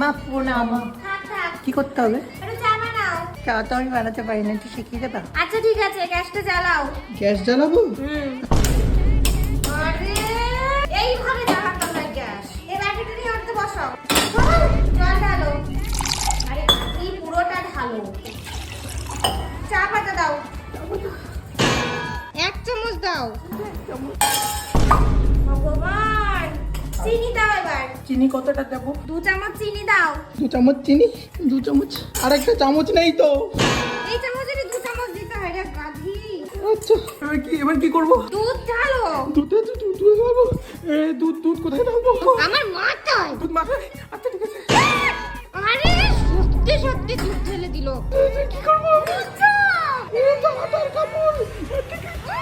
মা প্রণাম। কি করতে হবে? চা বানাও। চা তো আমি বানাতে পারি না, একটু শিখিয়ে দেবা? আচ্ছা ঠিক আছে, গ্যাসটা জ্বালাও। গ্যাস জ্বালাবো? আরে এইভাবে জ্বালাতে হয় গ্যাস। এই ব্যাটারিটা নিয়ে ওটাতে বসাও। জল ঢালো। আরে এই পুরোটা ঢালো। চা পাতা দাও। 1 চামচ দাও। ভগবান, চিনি দাও এবার। চিনি কতটা দেবো? 2 চামচ চিনি দাও। 2 চামচ চিনি? 2 চামচ? আর একটা চামচ নেই তো। এই চামচেরই 2 চামচ দিতে হয় রে গাধি। আচ্ছা এবার কি করবো? দুধ ঢালো। দুধ ঢালবো? দুধ কোথায় ঢালবো? আমার মাথায়। দুধ মাথায়? আচ্ছা ঠিক আছে। আরে সত্যি সত্যি দুধ ঢেলে দিল। কি করবো? বুঝছো? এই তো হাতের কাপড়। ঠিক আছে।